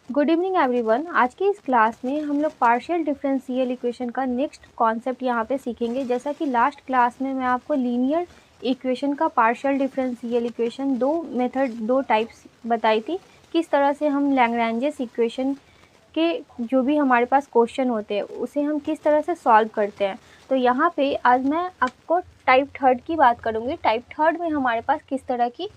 Good evening everyone. आज की इस क्लास में हम लोग पार्शियल डिफरेंशियल इक्वेशन का नेक्स्ट कॉन्सेप्ट यहाँ पे सीखेंगे। जैसा कि लास्ट क्लास में मैं आपको लीनियर इक्वेशन का पार्शियल डिफरेंशियल इक्वेशन दो टाइप्स बताई थी, किस तरह से हम लैग्रेंजेस इक्वेशन के जो भी हमारे पास क्वेश्चन होते हैं उसे हम किस तरह से सॉल्व करते हैं। तो यहाँ पे आज मैं आपको टाइप थर्ड की बात करूँगी। टाइप थर्ड में हमारे पास किस तरह की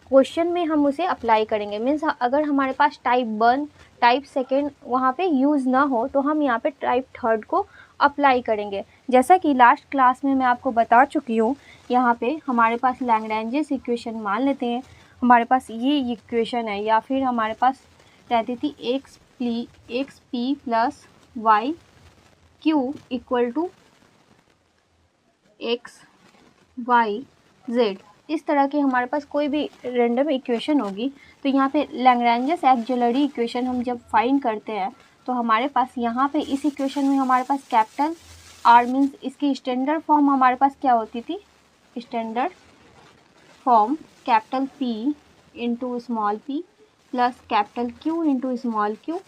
क्वेश्चन में हम उसे अप्लाई करेंगे। मीन्स अगर हमारे पास टाइप 1 टाइप सेकेंड वहाँ पे यूज़ ना हो तो हम यहाँ पे टाइप थर्ड को अप्लाई करेंगे। जैसा कि लास्ट क्लास में मैं आपको बता चुकी हूँ, यहाँ पे हमारे पास लैग्रेंजेस इक्वेशन मान लेते हैं। हमारे पास ये इक्वेशन है, या फिर हमारे पास रहती थी x p plus y q equal to x Y z. इस तरह के हमारे पास कोई भी रैंडम इक्वेशन होगी। तो यहाँ पे लैग्रेंजेस ऑक्सिलरी इक्वेशन हम जब फाइंड करते हैं तो हमारे पास यहाँ पे इस इक्वेशन में हमारे पास कैपिटल आर मीन्स इसकी स्टैंडर्ड फॉर्म हमारे पास क्या होती थी, standard form capital P into small p plus capital Q into small q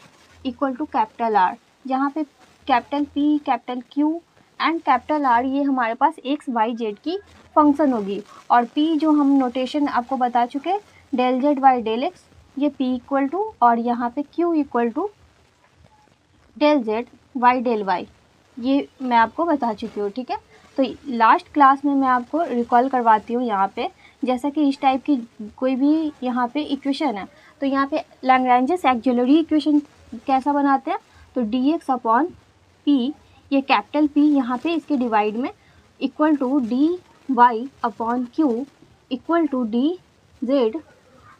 equal to capital R, जहाँ पे capital P capital Q and capital R ये हमारे पास एक्स वाई जेड की फंक्शन होगी। और p जो हम नोटेशन आपको बता चुके del z y del x, ये p इक्वल टू और यहाँ पे q equal to del z y del y, ये मैं आपको बता चुकी हूँ। ठीक है, तो लास्ट क्लास में मैं आपको रिकॉल करवाती हूँ। यहाँ पे जैसा कि इस टाइप की कोई भी यहाँ पे इक्वेशन है तो यहाँ पे लैग्रेंजेस ऑक्सिलरी इक्वेशन कैसा बनाते हैं, तो dx अपॉन p, ये कैपिटल P यहाँ पे इसके डिवाइड में equal to dy upon q equal to dz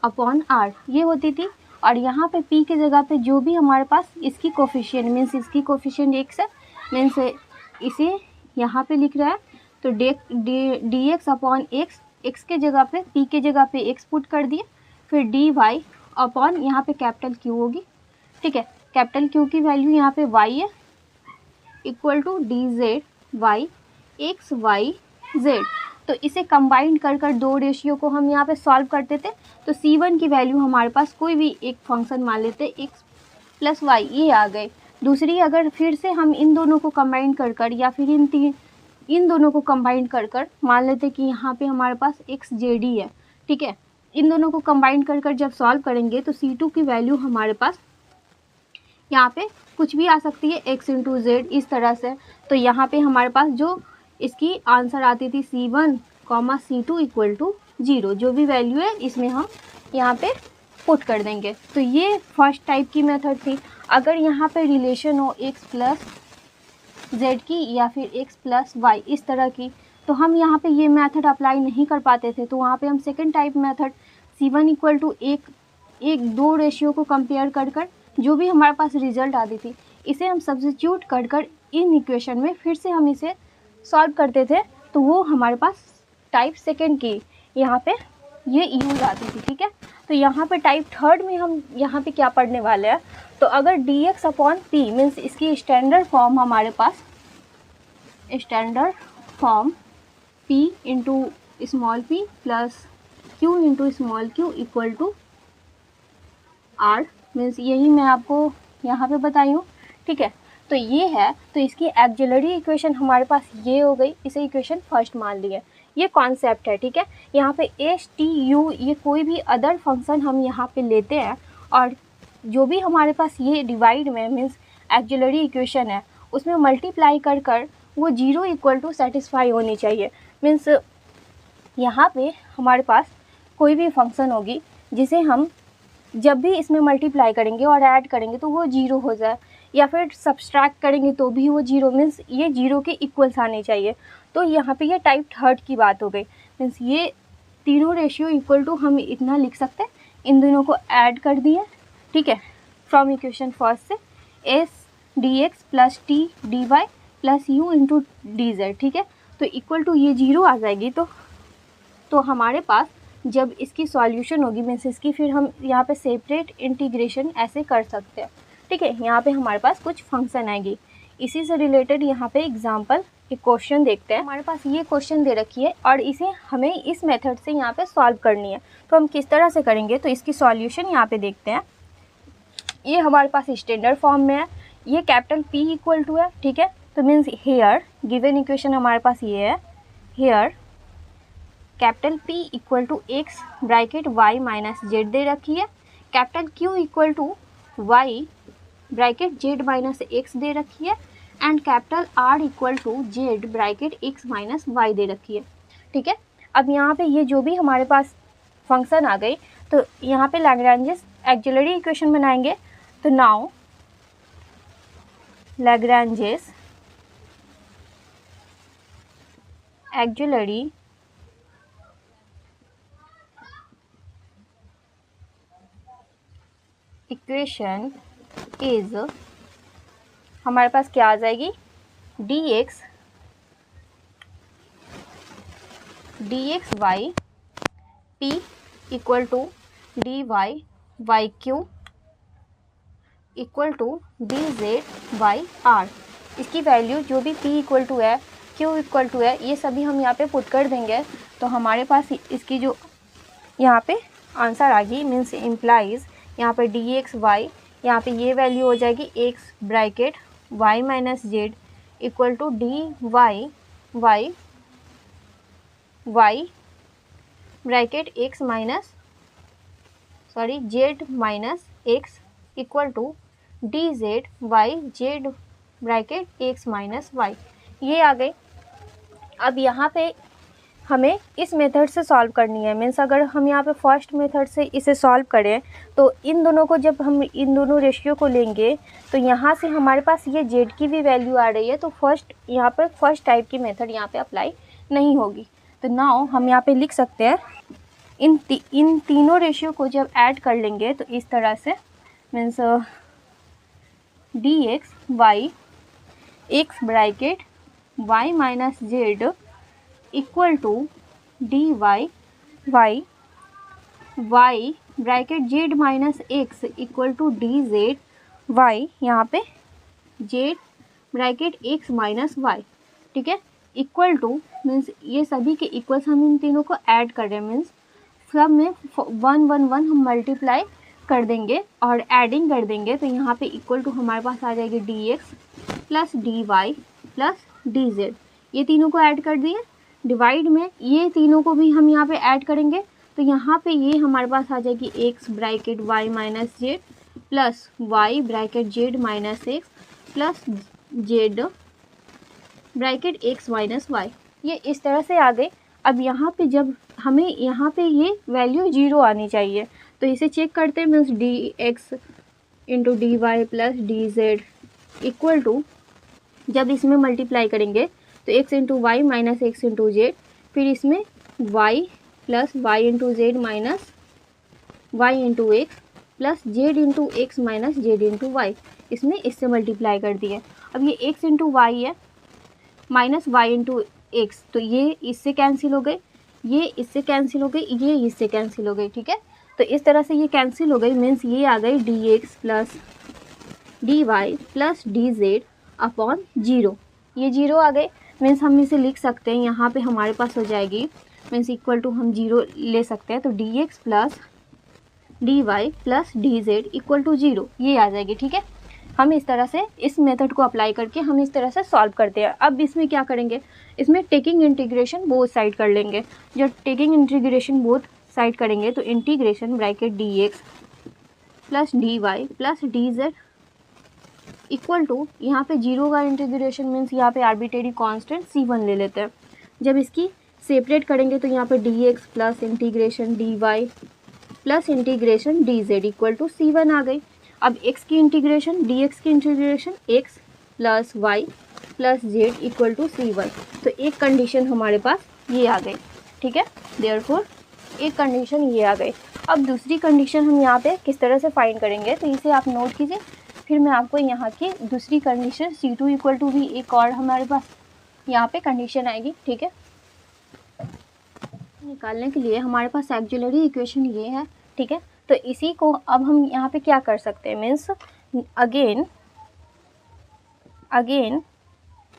upon r, ये होती थी। और यहाँ पे p के जगह पे जो भी हमारे पास इसकी कोफिशिएंट मीन्स इसकी कोफिशिएंट x है, मीन्स इसे यहाँ पे लिख रहा है तो dx अपॉन x के जगह पे p के जगह पे x पुट कर दिए, फिर dy अपॉन यहाँ पे कैपिटल Q होगी। ठीक है, कैपिटल Q की वैल्यू यहाँ पे y है equal to dz y x Y z. तो इसे कंबाइंड कर दो रेशियो को हम यहाँ पे सॉल्व करते थे। तो C1 की वैल्यू हमारे पास कोई भी एक फंक्शन मान लेते x प्लस वाई, ये आ गए। दूसरी अगर फिर से हम इन दोनों को कंबाइन कर या फिर इन दोनों को कंबाइन कर मान लेते कि यहाँ पे हमारे पास एक्स जेड ही है। ठीक है, इन दोनों को कंबाइन कर जब सॉल्व करेंगे तो C2 की वैल्यू हमारे पास यहाँ पे कुछ भी आ सकती है x इंटू जेड इस तरह से। तो यहाँ पे हमारे पास जो इसकी आंसर आती थी C1 C2 इक्वल टू 0, जो भी वैल्यू है इसमें हम यहाँ पे पुट कर देंगे। तो ये फर्स्ट टाइप की मेथड थी। अगर यहाँ पे रिलेशन हो x प्लस जेड की या फिर x प्लस वाई इस तरह की, तो हम यहाँ पे ये मेथड अप्लाई नहीं कर पाते थे। तो वहाँ पे हम second type method C1 equal to एक दो रेशियो को कंपेयर कर जो भी हमारे पास रिजल्ट आती थी इसे हम सब्स्टिट्यूट कर इन इक्वेशन में फिर से हम इसे सॉल्व करते थे। तो वो हमारे पास टाइप सेकेंड की यहाँ पे ये यूज आती थी। ठीक है, तो यहाँ पे टाइप थर्ड में हम यहाँ पे क्या पढ़ने वाले हैं, तो अगर dx अपॉन पी मीन्स इसकी स्टैंडर्ड फॉर्म हमारे पास standard form p into small p plus q into small q equal to r, means यही मैं आपको यहाँ पे बताई हूँ। ठीक है, तो ये है, तो इसकी ऑक्सिलरी इक्वेशन हमारे पास ये हो गई, इसे इक्वेशन फर्स्ट मान लिया। ये कॉन्सेप्ट है। ठीक है, यहाँ पे एस टी यू ये कोई भी अदर फंक्शन हम यहाँ पे लेते हैं और जो भी हमारे पास ये डिवाइड में मीन्स ऑक्सिलरी इक्वेशन है उसमें मल्टीप्लाई कर वो 0 इक्वल टू सेटिस्फाई होनी चाहिए। मीन्स यहाँ पे हमारे पास कोई भी फंक्शन होगी जिसे हम जब भी इसमें मल्टीप्लाई करेंगे और ऐड करेंगे तो वो 0 हो जाए, या फिर सब्सट्रैक्ट करेंगे तो भी वो 0, मीन्स ये 0 के इक्वल्स आने चाहिए। तो यहाँ पे ये टाइप थर्ड की बात हो गई। मीन्स ये तीनों रेशियो इक्वल टू हम इतना लिख सकते हैं, इन दोनों को ऐड कर दिए। ठीक है, फ्रॉम इक्वेशन फर्स्ट से s d x plus t d Y plus u into D z. ठीक है, तो इक्वल टू ये 0 आ जाएगी। तो हमारे पास जब इसकी सॉल्यूशन होगी मीन्स इसकी फिर हम यहाँ पे सेपरेट इंटीग्रेशन ऐसे कर सकते हैं। ठीक है, यहाँ पे हमारे पास कुछ फंक्शन आएगी। इसी से रिलेटेड यहाँ पे एग्जांपल एक क्वेश्चन देखते हैं। हमारे पास ये क्वेश्चन दे रखी है और इसे हमें इस मेथड से यहाँ पे सॉल्व करनी है। तो हम किस तरह से करेंगे, तो इसकी सॉल्यूशन यहाँ पे देखते हैं। ये हमारे पास स्टैंडर्ड फॉर्म में है, ये कैपिटल P इक्वल टू है, ठीक है। तो मीन्स हेयर गिवन इक्वेशन हमारे पास ये है, here capital P equal to X bracket y minus Z दे रखी है, capital Q equal to y bracket z minus X दे रखी है, and capital R equal to z bracket x minus y दे रखी है, ठीक है। अब यहाँ पे ये जो भी हमारे पास फंक्शन आ गई, तो यहाँ पे लैग्रेंजेस ऑक्सिलरी इक्वेशन बनाएंगे। तो now Lagrange's auxiliary equation is, हमारे पास क्या आ जाएगी, dx y p equal to dy y q equal to dz y r। इसकी वैल्यू जो भी p इक्वल टू है, q इक्वल टू है, ये सभी हम यहाँ पे पुट कर देंगे। तो हमारे पास इसकी जो यहाँ पे आंसर आ गई, मीन्स इम्प्लाइज यहाँ पे dx y, यहाँ पे ये वैल्यू हो जाएगी x bracket y minus Z equal to dy y bracket x minus z minus x equal to dz y z bracket x minus y, ये आ गई। अब यहाँ पे हमें इस मेथड से सॉल्व करनी है, मीन्स अगर हम यहाँ पे फर्स्ट मेथड से इसे सॉल्व करें तो इन दोनों को, जब हम इन दोनों रेशियो को लेंगे तो यहाँ से हमारे पास ये z की भी वैल्यू आ रही है, तो यहाँ पर फर्स्ट टाइप की मेथड यहाँ पे अप्लाई नहीं होगी। तो नाउ हम यहाँ पे लिख सकते हैं, इन तीनों रेशियो को जब ऐड कर लेंगे तो इस तरह से, means dx y x bracket y minus Z equal to dy y bracket z minus x equal to dz y, यहाँ पे z bracket x minus y, ठीक है, इक्वल टू, मीन्स ये सभी के इक्वल्स हम इन तीनों को ऐड कर रहे हैं, मीन्स सब में 1 1 1 हम मल्टीप्लाई कर देंगे और एडिंग कर देंगे। तो यहाँ पे इक्वल टू हमारे पास आ जाएगी dx plus dy plus dz, ये तीनों को ऐड कर दिए। डिवाइड में ये तीनों को भी हम यहाँ पे ऐड करेंगे, तो यहाँ पे ये हमारे पास आ जाएगी x bracket y minus Z plus y bracket z minus x plus z bracket x minus y, ये इस तरह से आ गए। अब यहाँ पे जब हमें यहाँ पे ये वैल्यू 0 आनी चाहिए, तो इसे चेक करते हैं, means dx into D Y plus D z equal to, जब इसमें मल्टीप्लाई करेंगे तो x into y minus x into z, फिर इसमें y plus Y into z minus y into x plus Z into x minus z into y, इसमें इससे multiply कर दिए। अब ये x इंटू वाई है माइनस वाई इंटू एक्स, तो ये इससे कैंसिल हो गए, ये इससे कैंसिल हो गई, ये इससे कैंसिल हो गई, ठीक है। तो इस तरह से ये कैंसिल हो गई, मीन्स ये आ गई dx plus dy plus dz upon 0, ये 0 आ गए। मीन्स हम इसे लिख सकते हैं, यहाँ पे हमारे पास हो जाएगी, मीन्स इक्वल टू हम 0 ले सकते हैं, तो dx plus dy plus dz equal to 0, ये आ जाएगी, ठीक है। हम इस तरह से इस मेथड को अप्लाई करके हम इस तरह से सॉल्व करते हैं। अब इसमें क्या करेंगे, इसमें टेकिंग इंटीग्रेशन बोथ साइड कर लेंगे। जब टेकिंग इंटीग्रेशन बोथ साइड करेंगे तो integration bracket dx plus dy plus dz equal to, यहाँ पे 0 का इंटीग्रेशन मीन्स यहाँ पे आर्बिट्रेरी कांस्टेंट c1 ले लेते हैं। जब इसकी सेपरेट करेंगे तो यहाँ पे dx plus integration dy plus integration dz equal to c1 आ गई। अब x की इंटीग्रेशन, dx की integration x plus y plus z equal to c1, तो एक कंडीशन हमारे पास ये आ गई, ठीक है। देयरफॉर एक कंडीशन ये आ गई। अब दूसरी कंडीशन हम यहाँ पे किस तरह से फाइंड करेंगे, तो इसे आप नोट कीजिए, फिर मैं आपको यहाँ की दूसरी कंडीशन c2 इक्वल टू भी एक और हमारे पास यहाँ पे कंडीशन आएगी, ठीक है। निकालने के लिए हमारे पास ऑक्सिलरी इक्वेशन ये है, ठीक है। तो इसी को अब हम यहाँ पे क्या कर सकते हैं, मीन्स अगेन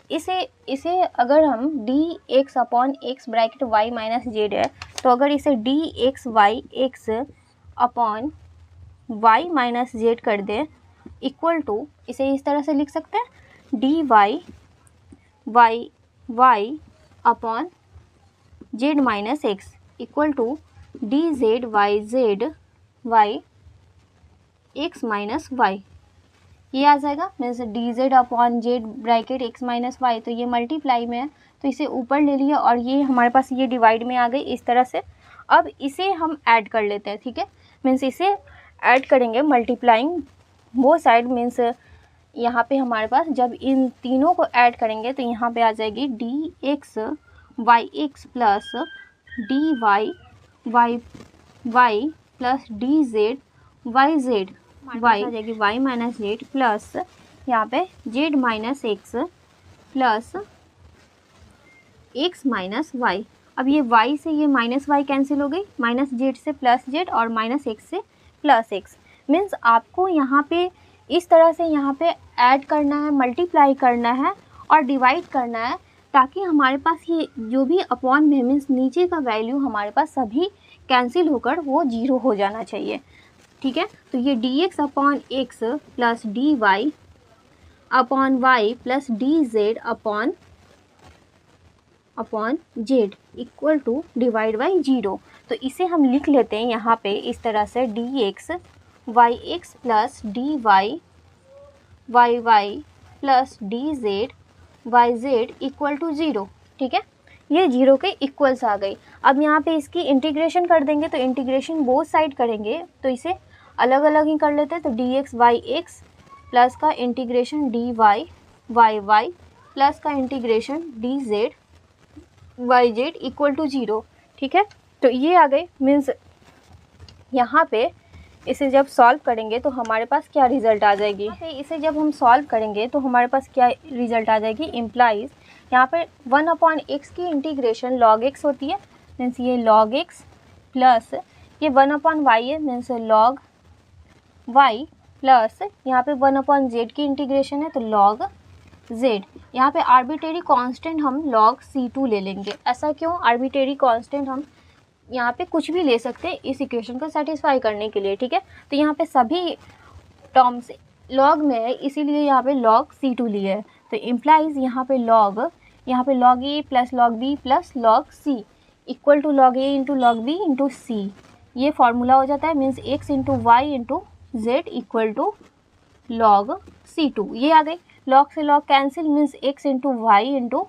इसे अगर हम dx upon x bracket y minus z है, तो अगर इसे dx y x upon y minus z कर दें इक्वल टू, इसे इस तरह से लिख सकते हैं d Y Y y upon z minus x equal to D Z y x minus Y. ये आ जाएगा means d z upon z bracket x minus y, तो ये मल्टीप्लाई में है तो इसे ऊपर ले लिया और ये हमारे पास ये डिवाइड में आ गई इस तरह से। अब इसे हम ऐड कर लेते हैं, ठीक है, मीन्स इसे ऐड करेंगे मल्टीप्लाइंग वो साइड, मीन्स यहाँ पे हमारे पास जब इन तीनों को ऐड करेंगे तो यहाँ पे आ जाएगी D x Y x plus D Y Y Y plus D Z Y Z Y आ जाएगी वाई माइनस जेड प्लस यहाँ पे Z minus x plus x minus Y. अब ये y से ये माइनस वाई कैंसिल हो गई, माइनस जेड से प्लस जेड और माइनस एक्स से प्लस एक्स। मीन्स आपको यहाँ पे इस तरह से यहाँ पे ऐड करना है, मल्टीप्लाई करना है और डिवाइड करना है ताकि हमारे पास ये जो भी अपॉन में मीन्स नीचे का वैल्यू हमारे पास सभी कैंसिल होकर वो 0 हो जाना चाहिए, ठीक है। तो ये d x upon x plus D y upon y plus D z upon z equal to divide by 0। तो इसे हम लिख लेते हैं यहाँ पे इस तरह से d x Y x plus D Y Y Y plus D Z Y Z equal to 0, ठीक है। ये 0 के इक्वल्स आ गई। अब यहाँ पे इसकी इंटीग्रेशन कर देंगे तो इंटीग्रेशन बोथ साइड करेंगे तो इसे अलग अलग ही कर लेते हैं। तो D x Y x plus का integration D Y Y Y plus का integration D Z Y Z equal to 0, ठीक है। तो ये आ गई। मीन्स यहाँ पे इसे जब सॉल्व करेंगे तो हमारे पास क्या रिज़ल्ट आ जाएगी, इसे जब हम सॉल्व करेंगे तो हमारे पास क्या रिज़ल्ट आ जाएगी, इम्प्लाइज यहाँ पे 1 अपॉन एक्स की इंटीग्रेशन लॉग एक्स होती है, मीन्स ये लॉग एक्स प्लस ये 1 अपॉन वाई है मीन्स लॉग वाई प्लस यहाँ पे 1 अपॉन जेड की इंटीग्रेशन है तो लॉग जेड। यहाँ पे आर्बिट्रेरी कांस्टेंट हम लॉग C2 ले लेंगे। ऐसा क्यों, आर्बिट्रेरी कांस्टेंट हम यहाँ पे कुछ भी ले सकते हैं इस इक्वेशन को सेटिस्फाई करने के लिए, ठीक है। तो यहाँ पे सभी टर्म्स लॉग में है इसीलिए यहाँ पे लॉग C2 लिए है। तो इम्प्लाइज यहाँ पे log A plus log B plus log C equal to log A into log B into C, ये फॉर्मूला हो जाता है। Means X into Y into Z equal to log C2। ये आ गई, लॉग से log cancel means X into Y into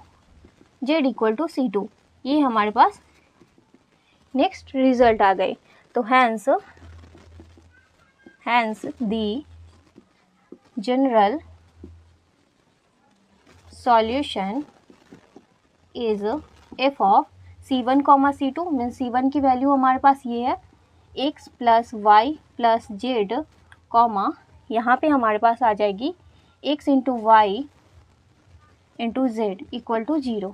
Z equal to C2। ये हमारे पास नेक्स्ट रिजल्ट आ गई। तो hence the general solution is F of C1 comma C2 means C1 की वैल्यू हमारे पास ये है x plus y plus z comma यहाँ पे हमारे पास आ जाएगी x into Y into Z equal to 0,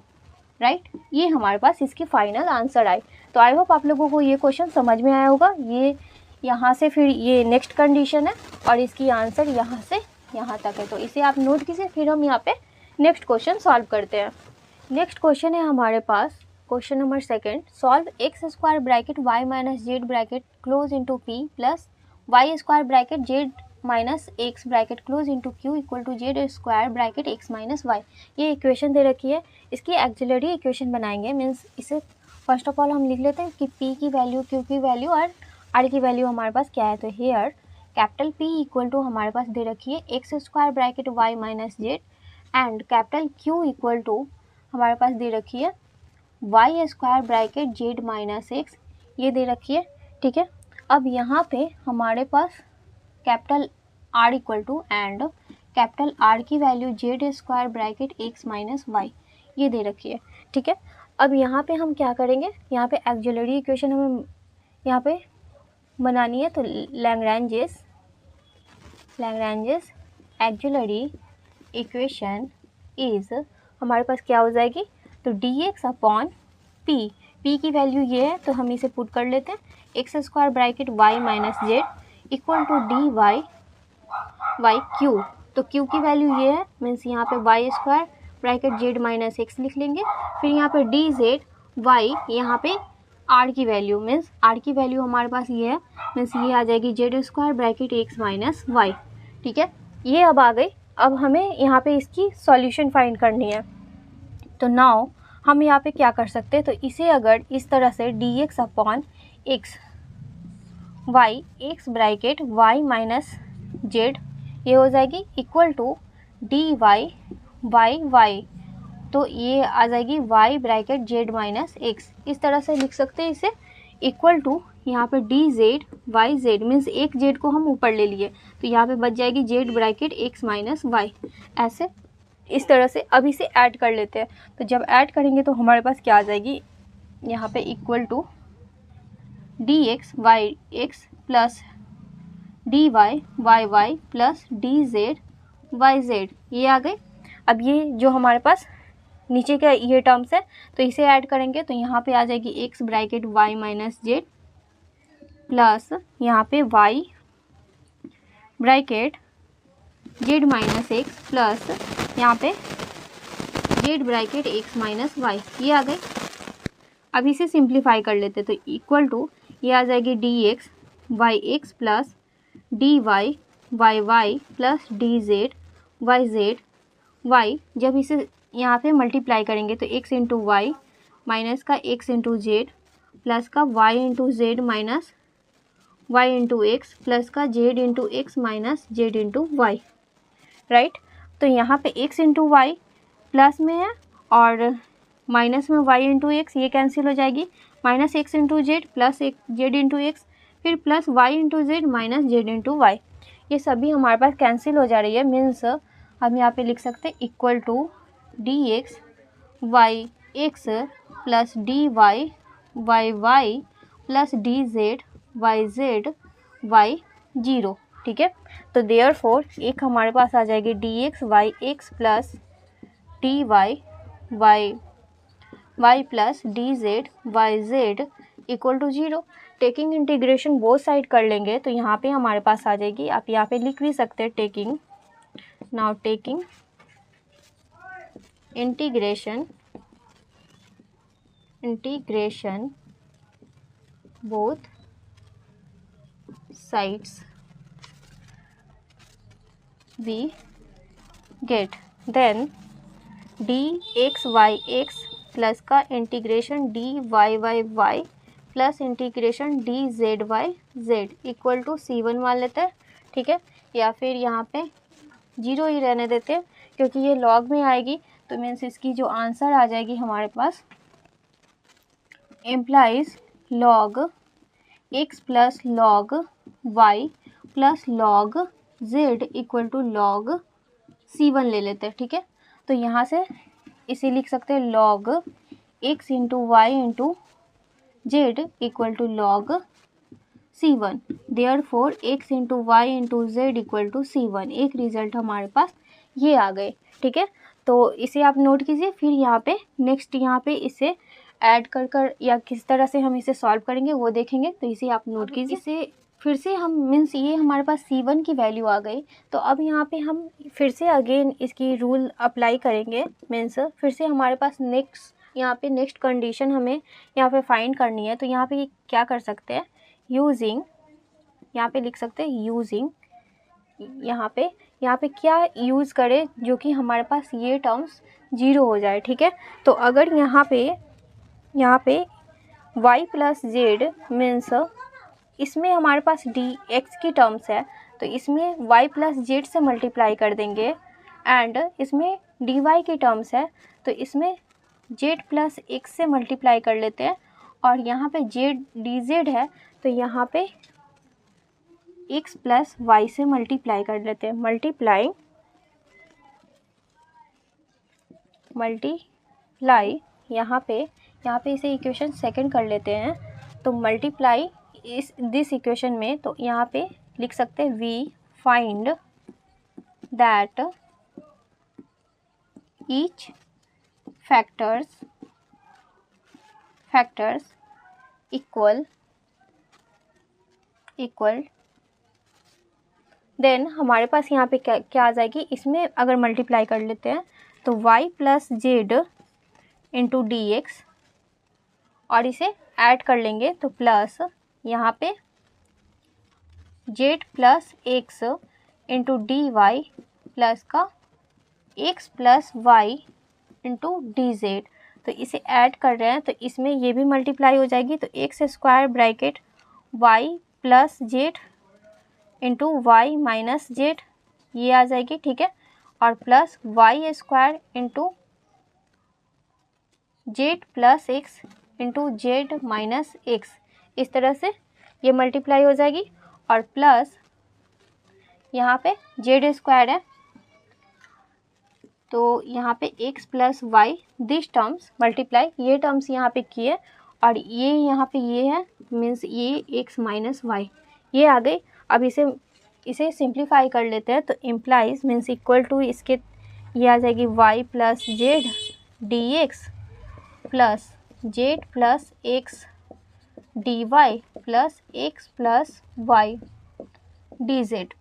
right. ये हमारे पास इसकी फाइनल आंसर आए। तो आई होप आप लोगों को ये क्वेश्चन समझ में आया होगा। ये यहाँ से फिर ये नेक्स्ट कंडीशन है और इसकी आंसर यहाँ से यहाँ तक है, तो इसे आप नोट कीजिए। फिर हम यहाँ पे नेक्स्ट क्वेश्चन सॉल्व करते हैं। नेक्स्ट क्वेश्चन है हमारे पास question number 2, solve X square bracket Y minus Z bracket close into P plus Y square bracket Z minus X bracket close into Q equal to Z square bracket x minus Y. ये equation दे रखी है, इसकी auxiliary equation बनाएंगे। Means इसे first of all हम लिख लेते हैं कि P की वैल्यू, Q की वैल्यू और R की वैल्यू हमारे पास क्या है। तो here capital P equal to हमारे पास दे रखी है x square bracket Y minus z and capital Q equal to हमारे पास दे रखी है y square bracket Z minus x, ये दे रखी है, ठीक है। अब यहाँ पे हमारे पास capital R equal to and capital R की value Z square bracket x minus Y, ये दे रखी है, ठीक है। अब यहाँ पे हम क्या करेंगे, यहाँ पे एक्सिलरी इक्वेशन हमें यहाँ पे बनानी है। तो लैग्रेंजेस एक्सिलरी इक्वेशन इज़ हमारे पास क्या हो जाएगी, तो D x upon P, P की वैल्यू ये है तो हम इसे पुट कर लेते हैं x square bracket Y minus Z equal to D y Q. तो क्यू की वैल्यू ये है मीन्स यहाँ पे y square bracket Z minus x लिख लेंगे। फिर यहाँ पे डी जेड वाई, यहाँ पे आर की वैल्यू, मीन्स आर की वैल्यू हमारे पास ये है, मीन्स ये आ जाएगी z square bracket x minus y. ठीक है, ये अब आ गई। अब हमें यहाँ पे इसकी सॉल्यूशन फाइंड करनी है। तो नाउ हम यहाँ पे क्या कर सकते हैं, तो इसे अगर इस तरह से d x upon x Y x bracket Y minus z ये हो जाएगी equal to D y by y, तो ये आ जाएगी y bracket Z minus x. इस तरह से लिख सकते हैं इसे, इक्वल टू यहाँ पे d Z Y z, means एक जेड को हम ऊपर ले लिए तो यहाँ पे बच जाएगी z bracket x minus y. ऐसे इस तरह से अब इसे ऐड कर लेते हैं। तो जब ऐड करेंगे तो हमारे पास क्या आ जाएगी, यहाँ पे equal to d x Y x plus D Y Y Y plus D Z Y z, ये आ गए। अब ये जो हमारे पास नीचे का ये टर्म्स है तो इसे ऐड करेंगे तो यहाँ पे आ जाएगी x bracket Y minus Z plus यहाँ पे y bracket Z minus x plus यहाँ पे z bracket x minus Y, ये आ गई। अब इसे सिंप्लीफाई कर लेते तो इक्वल टू ये आ जाएगी D x Y x plus D Y Y Y plus D Z Y Z y. जब इसे यहाँ पे मल्टीप्लाई करेंगे तो x इंटू वाई माइनस का x इंटू जेड प्लस का y into z minus y into x plus का z into x minus z into y, right. तो यहाँ पे x इंटू वाई प्लस में है और माइनस में y इंटू एक्स, ये कैंसिल हो जाएगी, minus x into z plus एक जेड इंटू एक्स फिर plus y into z minus z into Y, ये सभी हमारे पास कैंसिल हो जा रही है। मीन्स हम यहाँ पे लिख सकते हैं equal to d x Y x plus D Y Y Y plus D Z Y Z y zero. ठीक है, तो देयरफॉर एक हमारे पास आ जाएगी D x Y x plus D Y Y Y plus D Z Y Z equal to zero. Taking integration both side कर लेंगे तो यहाँ पे हमारे पास आ जाएगी, आप यहाँ पे लिख भी सकते हैं taking, now taking integration both sides we get then dx y x plus का integration dy y y plus integration dz y z equal to c1 मान लेते हैं। ठीक है, या फिर यहाँ पे जीरो ही रहने देते हैं क्योंकि ये लॉग में आएगी, तो मीन्स इसकी जो आंसर आ जाएगी हमारे पास implies log x plus log y plus log z equal to log c1 ले लेते हैं। ठीक है, तो यहाँ से इसे लिख सकते हैं log x into Y into Z equal to log c1, therefore x into Y into Z equal to c1। एक रिजल्ट हमारे पास ये आ गए। ठीक है, तो इसे आप नोट कीजिए। फिर यहाँ पे नेक्स्ट यहाँ पे इसे ऐड कर या किस तरह से हम इसे सॉल्व करेंगे वो देखेंगे, तो इसे आप नोट कीजिए। इसे फिर से हम मीन्स ये हमारे पास c1 की वैल्यू आ गई, तो अब यहाँ पे हम फिर से अगेन इसकी रूल अप्लाई करेंगे। मीन्स फिर से हमारे पास नेक्स्ट कंडीशन हमें यहाँ पे फाइंड करनी है। तो यहाँ पे क्या कर सकते हैं, यूजिंग, यहाँ पे लिख सकते हैं यूजिंग, यहाँ पे क्या यूज़ करें जो कि हमारे पास ये टर्म्स जीरो हो जाए। ठीक है, तो अगर यहाँ पे y प्लस जेड मीन्स इसमें हमारे पास डी एक्स की टर्म्स है तो इसमें y प्लस जेड से मल्टीप्लाई कर देंगे, एंड इसमें डी वाई की टर्म्स है तो इसमें जेड प्लस एक्स से मल्टीप्लाई कर लेते हैं, और यहाँ पे जेड डी जेड है तो यहाँ पे x प्लस वाई से मल्टीप्लाई कर लेते हैं। मल्टीप्लाई यहाँ पे इसे इक्वेशन सेकंड कर लेते हैं। तो मल्टीप्लाई दिस इक्वेशन में, तो यहाँ पे लिख सकते हैं we find that each factors equal then हमारे पास यहाँ पे क्या आ जाएगी, इसमें अगर मल्टीप्लाई कर लेते हैं तो y plus Z into D X और इसे ऐड कर लेंगे तो प्लस यहाँ पे Z plus x into D Y plus का X plus Y into D Z. तो इसे ऐड कर रहे हैं तो इसमें ये भी मल्टीप्लाई हो जाएगी, तो x square bracket y plus Z into y minus z ये आ जाएगी, ठीक है, और plus Y square into z plus x into z minus x, इस तरह से ये मल्टीप्लाई हो जाएगी। और प्लस यहाँ पे जेड स्क्वायर है तो यहाँ पे x plus why this terms multiply, ये टर्म्स यहाँ पे किए और ये यहाँ पे ये है मीन्स ये एक्स माइनस वाई ये आ गई। अब इसे सिंप्लीफाई कर लेते हैं तो इम्प्लाइज मीन्स इक्वल टू इसके ये आ जाएगी y plus z d x plus Z plus x d Y plus x plus y d z.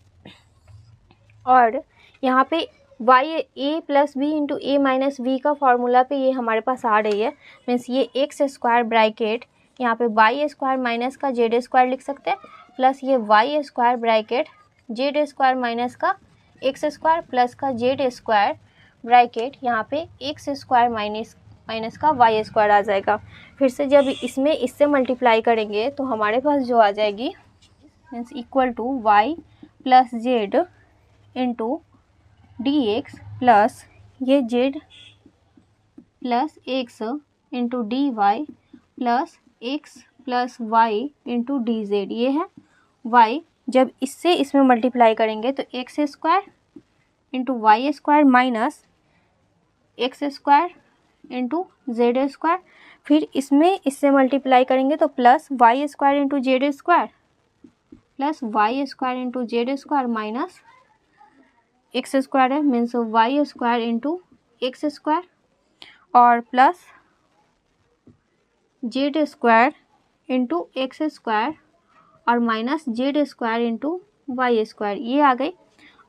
और यहाँ पे y a plus b into a minus b का फॉर्मूला पे ये हमारे पास आ रही है, मीन्स ये एक्स स्क्वायर ब्रैकेट यहाँ पे वाई स्क्वायर माइनस का जेड स्क्वायर लिख सकते हैं, प्लस ये y square bracket z square minus का एक्स स्क्वायर प्लस का जेड स्क्वायर ब्रैकेट यहाँ पे एक्स स्क्वायर माइनस का वाई स्क्वायर आ जाएगा। फिर से जब इसमें इससे मल्टीप्लाई करेंगे तो हमारे पास जो आ जाएगी means equal to Y plus Z into D x plus ये Z plus x into D Y plus x plus Y into D Z ये है वाई। जब इससे इसमें मल्टीप्लाई करेंगे तो x square into Y square minus X square into Z square, फिर इसमें इससे मल्टीप्लाई करेंगे तो plus Y square into Z square plus Y square into Z square minus X square है means Y square into X square और plus Z square into X square और minus Z square into Y square ये आ गई।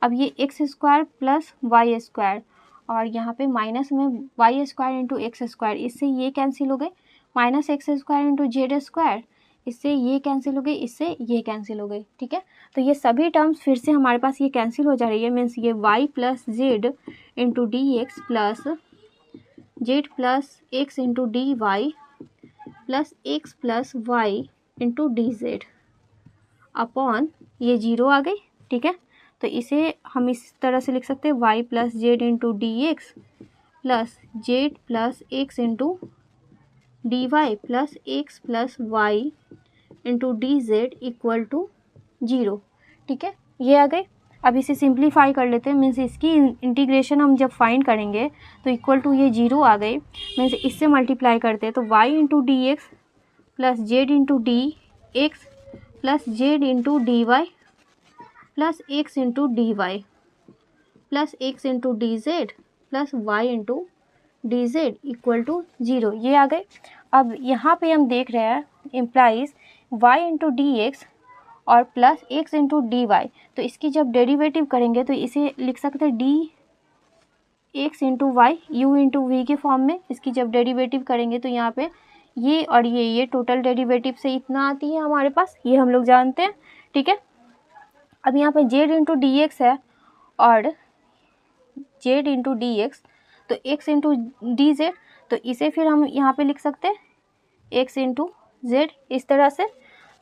अब ये X square plus Y square और यहाँ पे माइनस में Y square into X square, इससे ये कैंसिल हो गए, minus X square into Z square, इससे ये कैंसिल हो गई, इससे ये कैंसिल हो गई, ठीक है। तो ये सभी टर्म्स फिर से हमारे पास ये कैंसिल हो जा रही है, मीन्स ये y plus Z into D x plus Z plus x into D Y plus x plus Y into D z upon ये जीरो आ गई, ठीक है। तो इसे हम इस तरह से लिख सकते हैं y plus Z into D x plus Z plus x into D Y plus x plus Y into D z equal to zero, ठीक है, ये आ गई। अब इसे सिंप्लीफाई कर लेते हैं, मीन्स इसकी इंटीग्रेशन हम जब फाइंड करेंगे तो इक्वल टू ये जीरो आ गई, मीन्स इससे मल्टीप्लाई करते हैं तो y into D x plus Z into D x plus Z into D Y plus x into D Y plus x into D z plus Y into D z equal to zero, ये आ गए। अब यहाँ पे हम देख रहे हैं implies Y into D X और plus x into D Y, तो इसकी जब डेरिवेटिव करेंगे तो इसे लिख सकते हैं d x into y u into v के फॉर्म में। इसकी जब डेरिवेटिव करेंगे तो यहाँ पे ये और ये टोटल डेरिवेटिव से इतना आती है हमारे पास, ये हम लोग जानते हैं, ठीक है। अब यहाँ पे जेड इंटू डी एक्स है और जेड इंटू डी एक्स तो एक्स इंटू डी जेड, तो इसे फिर हम यहाँ पे लिख सकते हैं एक्स इंटू जेड इस तरह से,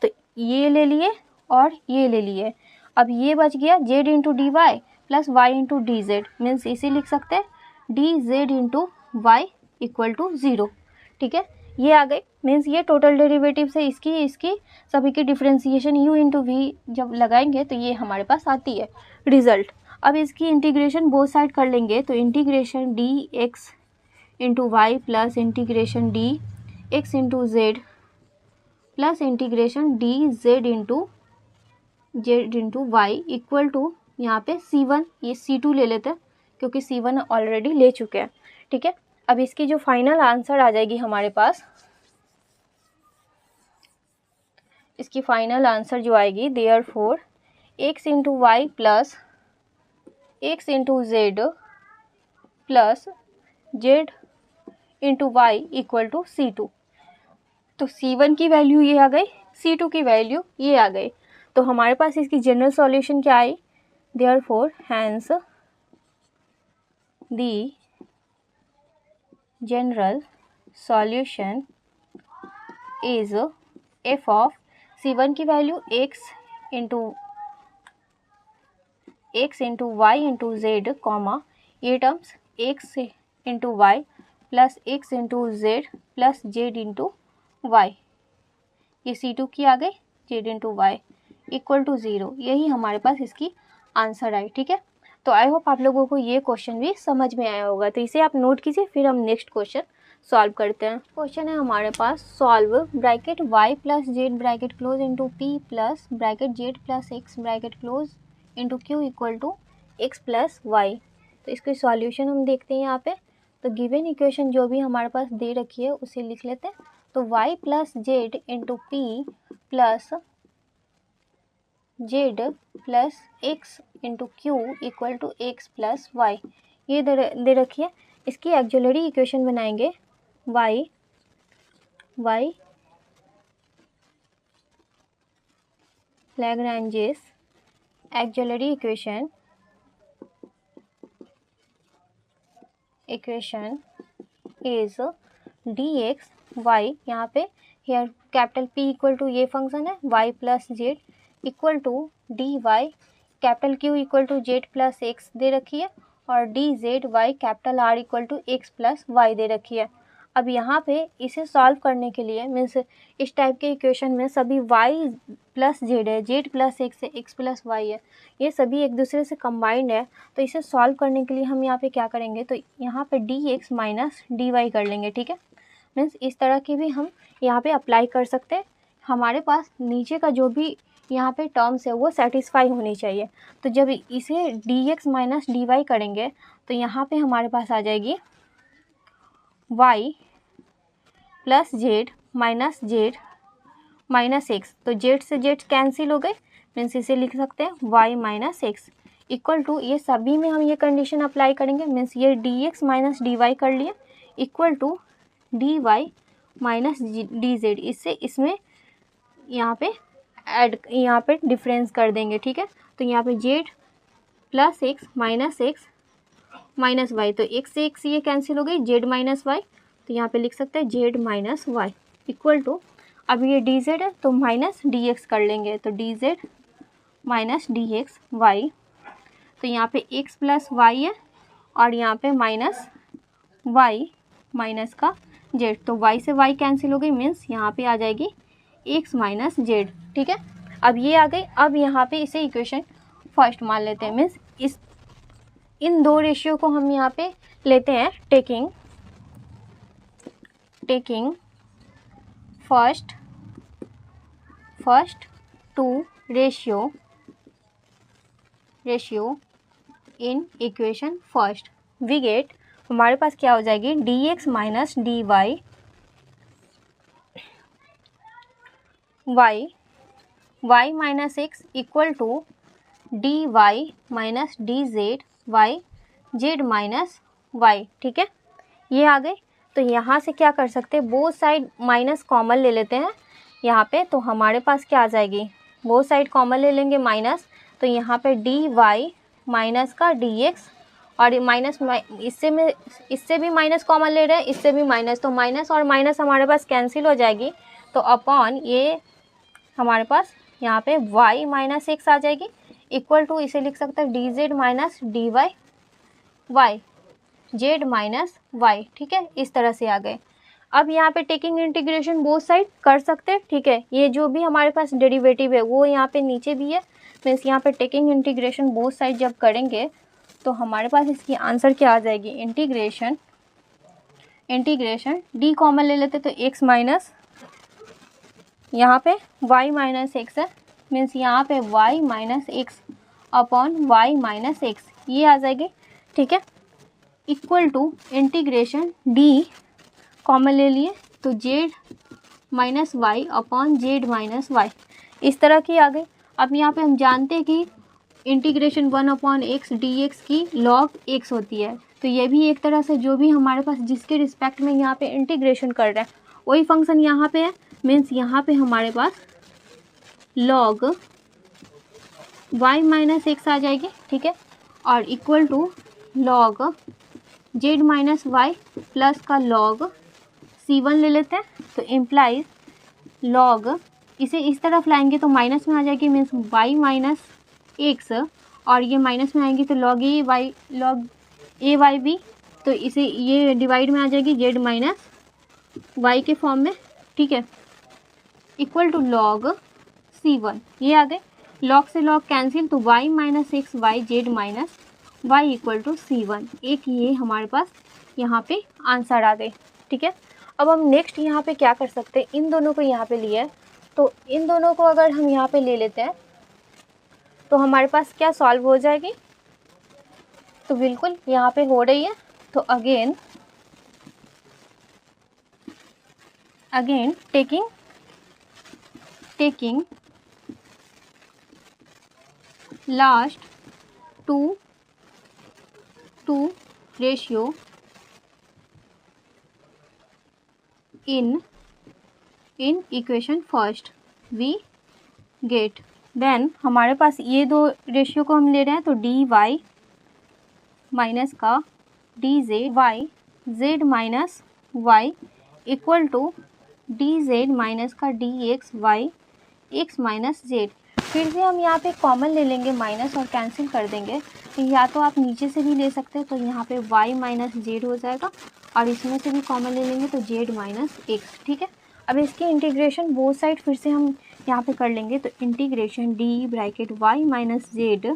तो ये ले लिए और ये ले लिए। अब ये बच गया z into D Y plus Y into D z, means इसे लिख सकते हैं d z into Y equal to zero, ठीक है, ये आ गई। मीन्स ये टोटल डेरिवेटिव से इसकी सभी की डिफ्रेंसिएशन u इंटू वी जब लगाएंगे तो ये हमारे पास आती है रिजल्ट। अब इसकी इंटीग्रेशन बोथ साइड कर लेंगे तो integration d x into Y plus integration d x into z plus integration D z into Y equal to यहाँ पे c1, ये c2 ले लेते हैं क्योंकि c1 ऑलरेडी ले चुके हैं, ठीक है। अब इसकी जो फाइनल आंसर आ जाएगी हमारे पास, इसकी फाइनल आंसर जो आएगी therefore x into Y plus x into z plus Z into Y equal to c2। तो C1 की वैल्यू ये आ गई, C2 की वैल्यू ये आ गई। तो हमारे पास इसकी जनरल सॉल्यूशन क्या आई, therefore hence the general solution is f of C1 की value x into y into z comma ये terms x into Y plus x into z plus z into Y, ये C2 की आ गई z into Y equal to 0। यही हमारे पास इसकी answer I. ठीक है, तो आई होप आप लोगों को ये क्वेश्चन भी समझ में आया होगा। तो इसे आप नोट कीजिए, फिर हम नेक्स्ट क्वेश्चन सॉल्व करते हैं। क्वेश्चन है हमारे पास, solve bracket y plus Z bracket close into P plus bracket Z plus X bracket close into Q equal to X plus Y. तो इसकी सॉल्यूशन हम देखते हैं यहाँ पे। तो गिवन इक्वेशन जो भी हमारे पास दे रखी है उसे लिख लेते हैं। तो y plus Z into P plus Z plus x into Q equal to X plus Y, ये दे रखी है। इसकी एक्सिलरी इक्वेशन बनाएंगे y Lagrange's auxiliary equation is dx y, यहाँ पे here capital P equal to ये फंक्शन है y plus Z equal to D Y capital Q equal to Z plus X दे रखी है और D Z Y capital R equal to X plus why they रखी है। अब यहाँ पे इसे सॉल्व करने के लिए मीन्स इस टाइप के इक्वेशन में सभी y प्लस जेड है, जेड प्लस एक्स है, एक्स प्लस वाई है, ये सभी एक दूसरे से कंबाइंड है। तो इसे सॉल्व करने के लिए हम यहाँ पे क्या करेंगे, तो यहाँ पे d x minus d y कर लेंगे। ठीक है, मीन्स इस तरह की भी हम यहाँ पे अप्लाई कर सकते हैं। हमारे पास नीचे का जो भी यहाँ पे टर्म्स है वो सेटिस्फाई होनी चाहिए। तो जब इसे D x minus d Y करेंगे तो यहाँ पे हमारे पास आ जाएगी y plus Z minus x. तो जेड से जेड कैंसिल हो गए, मीन्स इसे लिख सकते हैं y minus x equal to, ये सभी में हम ये कंडीशन अप्लाई करेंगे, मीन्स ये d x minus d y कर लिए equal to D Y minus d Z. इससे इसमें यहाँ पे डिफरेंस कर देंगे। ठीक है, तो यहाँ पे Z plus x minus y, तो एक्स से एक्स ये कैंसिल हो गई, जेड माइनस वाई, तो यहाँ पे लिख सकते हैं z minus Y equal to, अब ये डी जेड है तो माइनस डी एक्स कर लेंगे, तो d Z minus d x y, तो यहाँ पे एक्स प्लस वाई है और यहाँ पे माइनस वाई माइनस का जेड, तो वाई से वाई कैंसिल हो गई, मीन्स यहाँ पे आ जाएगी एक्स माइनस जेड। ठीक है, अब ये आ गई। अब यहाँ पे इसे इक्वेशन फर्स्ट मान लेते हैं, मीन्स इन दो रेशियो को हम यहाँ पे लेते हैं taking first two ratio in equation first, we get, हमारे पास क्या हो जाएगी D x minus d Y y minus x equal to D Y minus d Z Y Z minus y. ठीक है, ये आ गए। तो यहाँ से क्या कर सकते हैं, बोथ साइड माइनस कॉमन ले लेते हैं यहाँ पे, तो हमारे पास क्या आ जाएगी, बोथ साइड कॉमन ले लेंगे माइनस, तो यहाँ पे डी वाई माइनस का डी एक्स और माइनस इससे भी माइनस कॉमन ले रहे हैं, इससे भी माइनस, तो माइनस और माइनस हमारे पास कैंसिल हो जाएगी, तो अपॉन ये हमारे पास यहाँ पे y माइनस एक्स आ जाएगी इक्वल टू, इसे लिख सकते हैं d Z minus d y Z minus y. ठीक है, इस तरह से आ गए। अब यहाँ पे टेकिंग इंटीग्रेशन बोथ साइड कर सकते हैं। ठीक है, ये जो भी हमारे पास डेरिवेटिव है वो यहाँ पे नीचे भी है, मीन्स यहाँ पे टेकिंग इंटीग्रेशन बोथ साइड जब करेंगे तो हमारे पास इसकी आंसर क्या आ जाएगी, इंटीग्रेशन डी कॉमन ले लेते तो एक्स माइनस, यहाँ पे y माइनस एक्स है, मीन्स यहाँ पे y minus x upon y minus x, ये आ जाएगी। ठीक है, equal to integration d common ले लिए तो z minus y upon z minus y, इस तरह की आ गई। अब यहाँ पे हम जानते हैं कि इंटीग्रेशन 1/x dx की log x होती है, तो ये भी एक तरह से जो भी हमारे पास जिसके रिस्पेक्ट में यहाँ पे इंटीग्रेशन कर रहे हैं वही फंक्शन यहाँ पे है, मीन्स यहाँ पे हमारे पास log y माइनस एक्स आ जाएगी, ठीक है, और equal to log z minus y plus का log c1 ले लेते हैं, तो इम्प्लाइज log, इसे इस तरफ लाएंगे तो माइनस में आ जाएगी, मीन्स y माइनस एक्स, और ये माइनस में आएंगी तो log a वाई बी, तो इसे ये डिवाइड में आ जाएगी z माइनस वाई के फॉर्म में, ठीक है, इक्वल टू log c1, ये आ गए, log से log कैंसिल, तो y minus x y z minus Y equal to c1, एक ये हमारे पास यहाँ पे आंसर आ गए, ठीक है। अब हम नेक्स्ट यहाँ पे क्या कर सकते हैं, इन दोनों को यहाँ पे लिया है, तो इन दोनों को अगर हम यहाँ पे ले लेते हैं तो हमारे पास क्या सॉल्व हो जाएगी, तो बिल्कुल यहाँ पे हो रही है, तो again taking last two ratio in equation first we get, then हमारे पास ये दो रेशियो को हम ले रहे हैं, तो डी वाई माइनस का D Z Y Z minus Y equal to D Z minus का D x Y x minus Z. फिर से हम यहाँ पे कॉमन ले लेंगे माइनस और कैंसिल कर देंगे, तो या तो आप नीचे से भी ले सकते हैं, तो यहाँ पे y माइनस जेड हो जाएगा, और इसमें से भी कॉमन ले लेंगे तो z माइनस एक्स, ठीक है। अब इसकी इंटीग्रेशन बोथ साइड फिर से हम यहाँ पे कर लेंगे, तो integration d bracket y minus z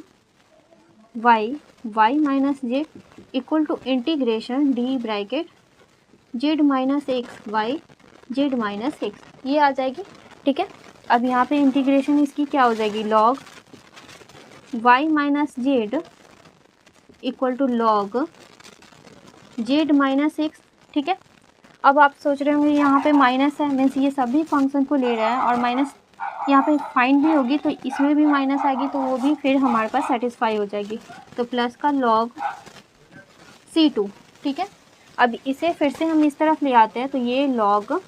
y minus Z equal to integration d bracket z minus x y z minus x, ये आ जाएगी, ठीक है। अब यहाँ पे इंटीग्रेशन इसकी क्या हो जाएगी, log y minus Z equal to log z minus x, ठीक है। अब आप सोच रहे होंगे यहाँ पे माइनस है, मीन्स ये सभी फंक्शन को ले रहा है, और माइनस यहाँ पे फाइंड भी होगी तो इसमें भी माइनस आएगी, तो वो भी फिर हमारे पास सेटिस्फाई हो जाएगी, तो प्लस का log c2, ठीक है। अब इसे फिर से हम इस तरफ ले आते हैं, तो ये log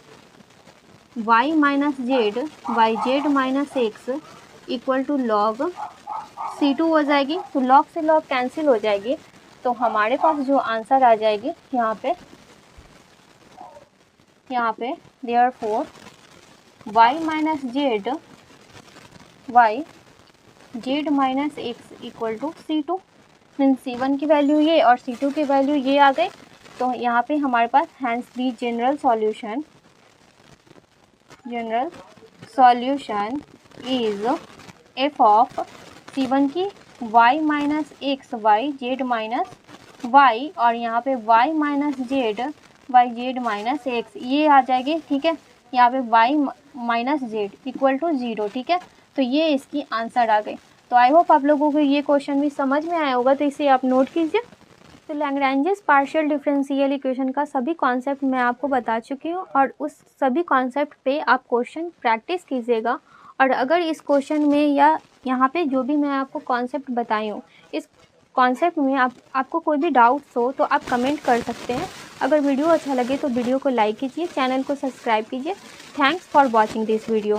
y minus Z Y Z minus x equal to log c2 हो जाएगी, तो log से log कैंसिल हो जाएगी, तो हमारे पास जो आंसर आ जाएगी यहाँ पे therefore y minus Z Y Z minus x equal to c2, means c1 की वैल्यू ये और c2 की वैल्यू ये आ गई, तो यहाँ पे हमारे पास hence the general solution is f of c1 की y minus x Y Z minus Y, और यहाँ पे y minus Z Y Z minus x, ये आ जाएगी, ठीक है। यहाँ पे y minus Z equal to 0, ठीक है, तो ये इसकी आंसर आ गई। तो आई होप आप लोगों को ये क्वेश्चन भी समझ में आया होगा, तो इसे आप नोट कीजिए। तो लैग्रेंजेस पार्शियल डिफरेंशियल इक्वेशन का सभी कॉन्सेप्ट मैं आपको बता चुकी हूँ, और उस सभी कॉन्सेप्ट पे आप क्वेश्चन प्रैक्टिस कीजिएगा, और अगर इस क्वेश्चन में या यहाँ पे जो भी मैं आपको कॉन्सेप्ट बताई हूँ, इस कॉन्सेप्ट में आपको कोई भी डाउट्स हो तो आप कमेंट कर सकते हैं। अगर वीडियो अच्छा लगे तो वीडियो को लाइक कीजिए, चैनल को सब्सक्राइब कीजिए। Thanks for watching this video.